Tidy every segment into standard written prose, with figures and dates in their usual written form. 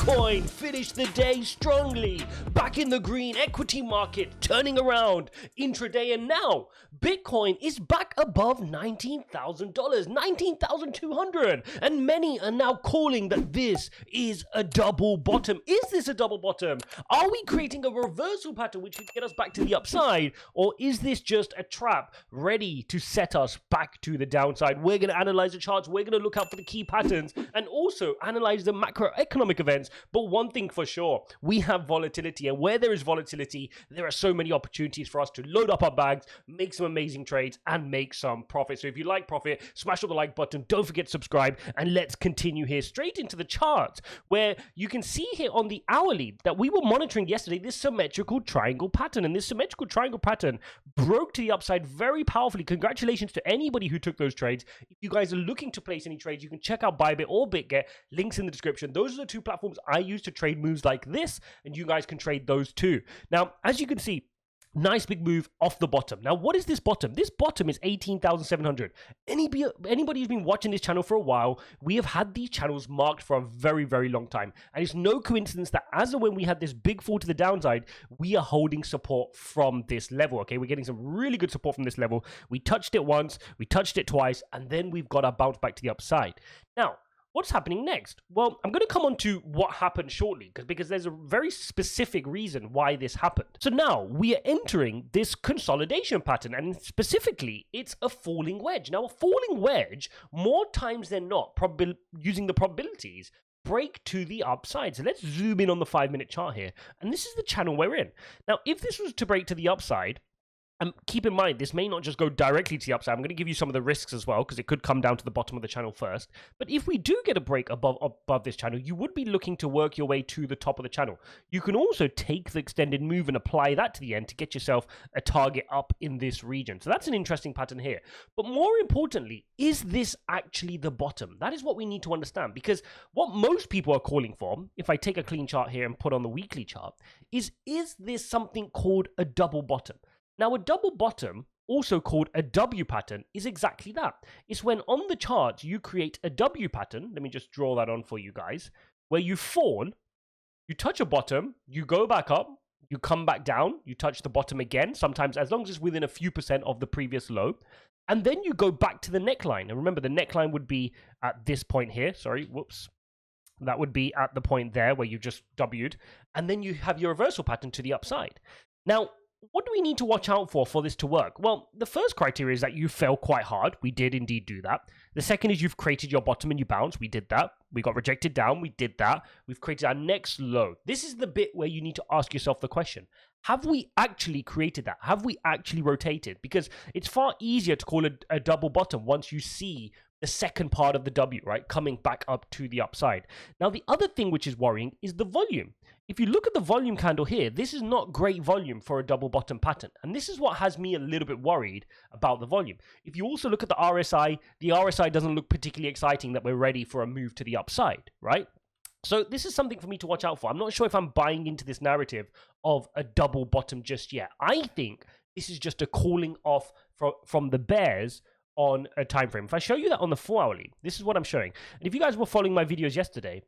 Bitcoin finished the day strongly, back in the green, equity market turning around intraday, and now Bitcoin is back above $19,000, $19,200, and many are now calling that this is a double bottom. Is this a double bottom? Are we creating a reversal pattern which could get us back to the upside, or is this just a trap ready to set us back to the downside? We're going to analyze the charts, we're going to look out for the key patterns, and also analyze the macroeconomic events. But one thing for sure, we have volatility, and where there is volatility, there are so many opportunities for us to load up our bags, make some amazing trades, and make some profit. So if you like profit, smash on the like button, don't forget to subscribe, and let's continue here straight into the charts, where you can see here on the hourly that we were monitoring yesterday this symmetrical triangle pattern, and this symmetrical triangle pattern broke to the upside very powerfully. Congratulations to anybody who took those trades. If you guys are looking to place any trades, you can check out BYBIT or BITGET, links in the description. Those are the two platforms I use to trade moves like this, and you guys can trade those too. Now, as you can see, nice big move off the bottom. Now, what is this bottom? This bottom is 18,700. Anybody who's been watching this channel for a while, we have had these channels marked for a very, very long time. And it's no coincidence that as of when we had this big fall to the downside, we are holding support from this level, okay? We're getting some really good support from this level. We touched it once, we touched it twice, and then we've got our bounce back to the upside. Now, what's happening next? Well, I'm going to come on to what happened shortly, because there's a very specific reason why this happened. So now we are entering this consolidation pattern, and specifically, it's a falling wedge. Now, a falling wedge, more times than not, using the probabilities, break to the upside. So let's zoom in on the 5-minute chart here, and this is the channel we're in. Now, if this was to break to the upside, keep in mind, this may not just go directly to the upside. I'm going to give you some of the risks as well, because it could come down to the bottom of the channel first. But if we do get a break above this channel, you would be looking to work your way to the top of the channel. You can also take the extended move and apply that to the end to get yourself a target up in this region. So that's an interesting pattern here. But more importantly, is this actually the bottom? That is what we need to understand, because what most people are calling for, if I take a clean chart here and put on the weekly chart, is this something called a double bottom? Now, a double bottom, also called a W pattern, is exactly that. It's when on the chart you create a W pattern. Let me just draw that on for you guys, where you fall, you touch a bottom, you go back up, you come back down, you touch the bottom again, sometimes as long as it's within a few percent of the previous low, and then you go back to the neckline. And remember, the neckline would be at this point here. Sorry, whoops. That would be at the point there where you just W'd, and then you have your reversal pattern to the upside. Now, what do we need to watch out for this to work? Well, the first criteria is that you fell quite hard. We did indeed do that. The second is you've created your bottom and you bounce. We did that. We got rejected down. We did that. We've created our next low. This is the bit where you need to ask yourself the question: have we actually created that? Have we actually rotated? Because it's far easier to call a double bottom once you see the second part of the W, right, coming back up to the upside. Now, the other thing which is worrying is the volume. If you look at the volume candle here, this is not great volume for a double bottom pattern. And this is what has me a little bit worried about the volume. If you also look at the RSI doesn't look particularly exciting that we're ready for a move to the upside, right? So this is something for me to watch out for. I'm not sure if I'm buying into this narrative of a double bottom just yet. I think this is just a calling off from the bears on a time frame. If I show you that on the 4-hourly, this is what I'm showing. And if you guys were following my videos yesterday,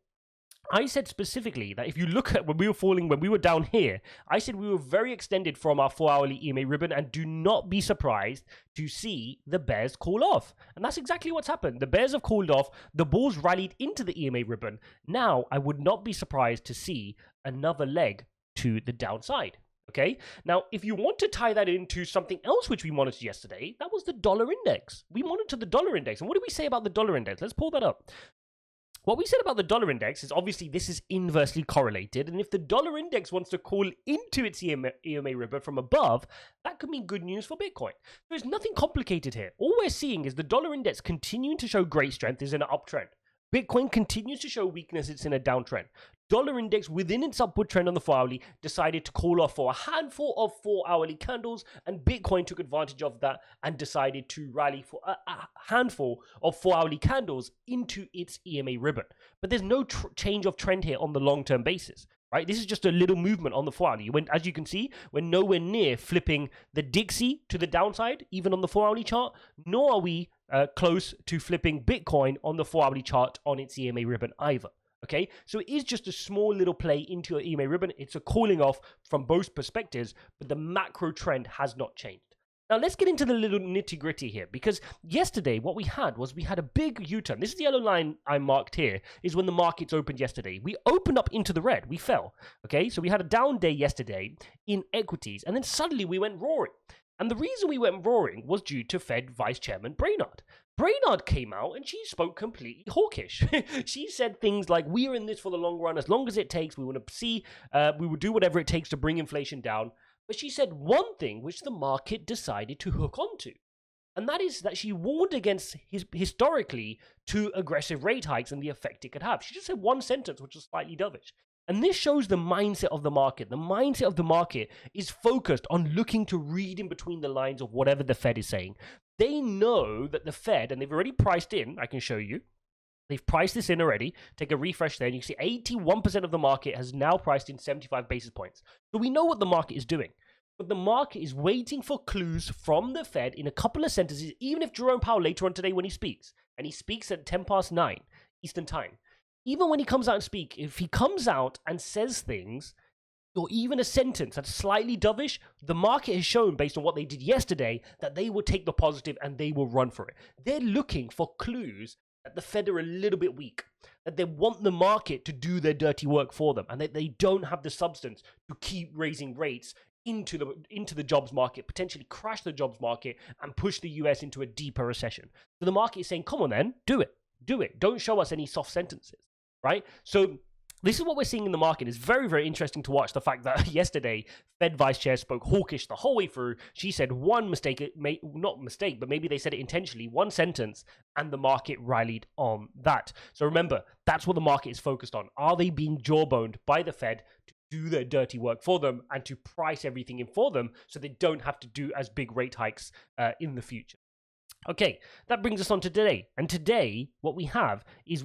I said specifically that if you look at when we were falling, when we were down here, I said we were very extended from our 4-hourly EMA ribbon, and do not be surprised to see the bears call off. And that's exactly what's happened. The bears have called off. The bulls rallied into the EMA ribbon. Now, I would not be surprised to see another leg to the downside. Okay, now if you want to tie that into something else which we monitored yesterday, that was the dollar index. We monitored the dollar index. And what did we say about the dollar index? Let's pull that up. What we said about the dollar index is obviously this is inversely correlated, and if the dollar index wants to call into its EMA ribbon from above, that could mean good news for Bitcoin. There's nothing complicated here. All we're seeing is the dollar index continuing to show great strength, is in an uptrend. Bitcoin continues to show weakness, it's in a downtrend. Dollar index within its upward trend on the 4-hourly decided to call off for a handful of 4-hourly candles, and Bitcoin took advantage of that and decided to rally for a handful of 4-hourly candles into its EMA ribbon. But there's no change of trend here on the long-term basis, right? This is just a little movement on the 4-hourly. As you can see, we're nowhere near flipping the Dixie to the downside, even on the 4-hourly chart, nor are we close to flipping Bitcoin on the 4-hourly chart on its EMA ribbon either. Okay, so it is just a small little play into your EMA ribbon. It's a calling off from both perspectives, but the macro trend has not changed. Now, let's get into the little nitty gritty here, because yesterday what we had a big U-turn. This is the yellow line I marked here, is when the markets opened yesterday. We opened up into the red. We fell. Okay, so we had a down day yesterday in equities, and then suddenly we went roaring. And the reason we went roaring was due to Fed Vice Chairman Brainard. Brainard came out and she spoke completely hawkish. She said things like, we are in this for the long run. As long as it takes, we want to see, we will do whatever it takes to bring inflation down. But she said one thing which the market decided to hook onto. And that is that she warned against historically too aggressive rate hikes and the effect it could have. She just said one sentence, which was slightly dovish. And this shows the mindset of the market. The mindset of the market is focused on looking to read in between the lines of whatever the Fed is saying. They know that the Fed, and they've already priced in, I can show you, they've priced this in already. Take a refresh there, and you can see 81% of the market has now priced in 75 basis points. So we know what the market is doing. But the market is waiting for clues from the Fed in a couple of sentences, even if Jerome Powell later on today when he speaks, and he speaks at 9:10 Eastern Time, even when he comes out and speaks, if he comes out and says things, or even a sentence that's slightly dovish, the market has shown, based on what they did yesterday, that they will take the positive and they will run for it. They're looking for clues that the Fed are a little bit weak, that they want the market to do their dirty work for them, and that they don't have the substance to keep raising rates into the jobs market, potentially crash the jobs market and push the US into a deeper recession. So the market is saying, come on then, do it. Don't show us any soft sentences, right? So this is what we're seeing in the market. It's very, very interesting to watch the fact that yesterday, Fed Vice Chair spoke hawkish the whole way through. She said one mistake, not mistake, but maybe they said it intentionally, one sentence, and the market rallied on that. So remember, that's what the market is focused on. Are they being jawboned by the Fed to do their dirty work for them and to price everything in for them so they don't have to do as big rate hikes in the future? Okay, that brings us on to today. And today, what we have is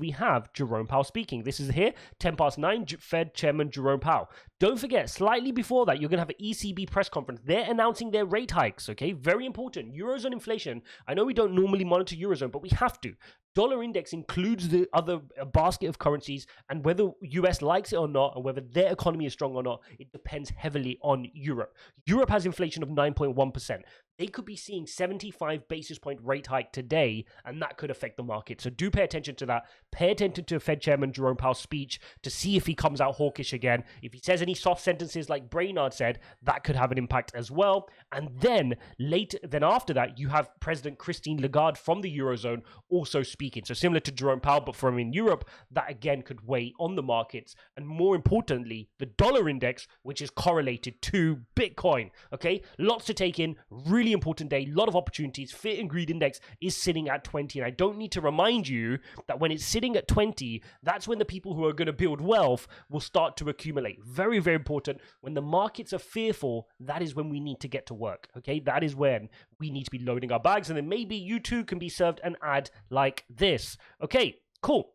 Jerome Powell speaking. This is here, 9:10, Fed Chairman Jerome Powell. Don't forget, slightly before that, you're going to have an ECB press conference. They're announcing their rate hikes, okay? Very important. Eurozone inflation. I know we don't normally monitor Eurozone, but we have to. Dollar index includes the other basket of currencies, and whether US likes it or not, and whether their economy is strong or not, it depends heavily on Europe. Europe has inflation of 9.1%. They could be seeing 75 basis point rate hike today, and that could affect the market. So do pay attention to that. Pay attention to Fed Chairman Jerome Powell's speech to see if he comes out hawkish again. If he says any soft sentences like Brainard said, that could have an impact as well. And then after that, you have President Christine Lagarde from the Eurozone also speaking. So similar to Jerome Powell, but from in Europe, that again could weigh on the markets. And more importantly, the dollar index, which is correlated to Bitcoin. Okay, lots to take in. Really important day, a lot of opportunities. Fit and Greed Index is sitting at 20, and I don't need to remind you that when it's sitting at 20, that's when the people who are going to build wealth will start to accumulate. Very, very important. When the markets are fearful, that is when we need to get to work. Okay, that is when we need to be loading our bags, and then maybe you too can be served an ad like this. Okay, cool.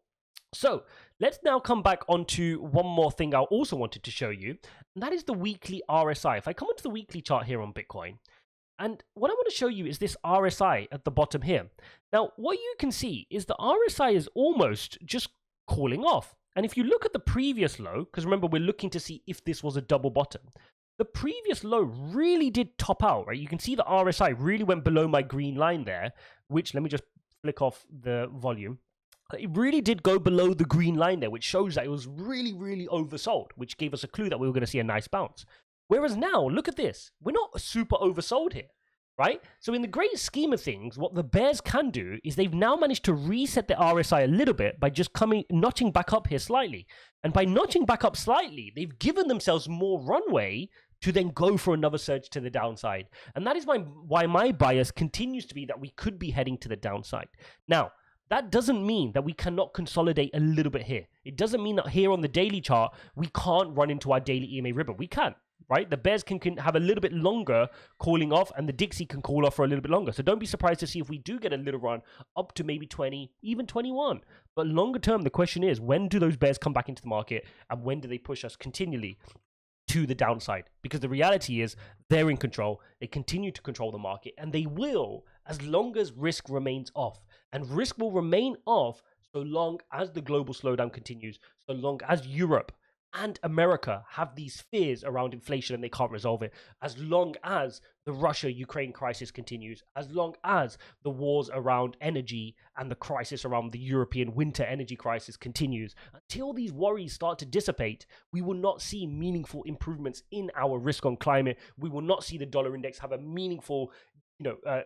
So let's now come back onto one more thing I also wanted to show you, and that is the weekly RSI. If I come onto the weekly chart here on Bitcoin, and what I want to show you is this RSI at the bottom here. Now, what you can see is the RSI is almost just calling off. And if you look at the previous low, because remember, we're looking to see if this was a double bottom. The previous low really did top out, right? You can see the RSI really went below my green line there, which, let me just flick off the volume. It really did go below the green line there, which shows that it was really, really oversold, which gave us a clue that we were going to see a nice bounce. Whereas now, look at this. We're not super oversold here, right? So in the great scheme of things, what the bears can do is they've now managed to reset the RSI a little bit by just notching back up here slightly. And by notching back up slightly, they've given themselves more runway to then go for another surge to the downside. And that is why my bias continues to be that we could be heading to the downside. Now, that doesn't mean that we cannot consolidate a little bit here. It doesn't mean that here on the daily chart, we can't run into our daily EMA ribbon. We can. Right? The bears can have a little bit longer calling off, and the Dixie can call off for a little bit longer. So don't be surprised to see if we do get a little run up to maybe 20, even 21. But longer term, the question is, when do those bears come back into the market, and when do they push us continually to the downside? Because the reality is they're in control. They continue to control the market, and they will as long as risk remains off. And risk will remain off so long as the global slowdown continues, so long as Europe and America have these fears around inflation and they can't resolve it, as long as the Russia-Ukraine crisis continues, as long as the wars around energy and the crisis around the European winter energy crisis continues, until these worries start to dissipate, we will not see meaningful improvements in our risk on climate. We will not see the dollar index have a meaningful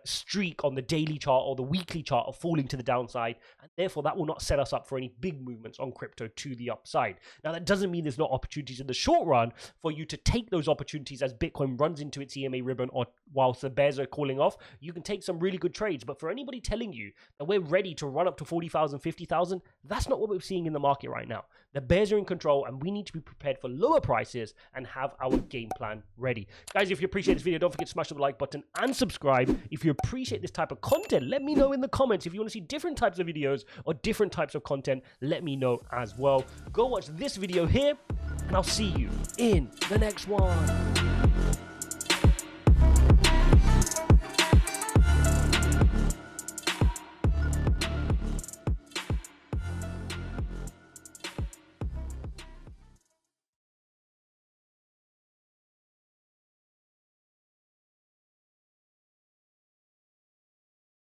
streak on the daily chart or the weekly chart of falling to the downside, and therefore that will not set us up for any big movements on crypto to the upside. Now, that doesn't mean there's not opportunities in the short run for you to take those opportunities as Bitcoin runs into its EMA ribbon, or whilst the bears are calling off. You can take some really good trades, but for anybody telling you that we're ready to run up to 40,000, 50,000, that's not what we're seeing in the market right now. The bears are in control, and we need to be prepared for lower prices and have our game plan ready. Guys, if you appreciate this video, don't forget to smash the like button and subscribe. If you appreciate this type of content, let me know in the comments. If you want to see different types of videos or different types of content, let me know as well. Go watch this video here, and I'll see you in the next one.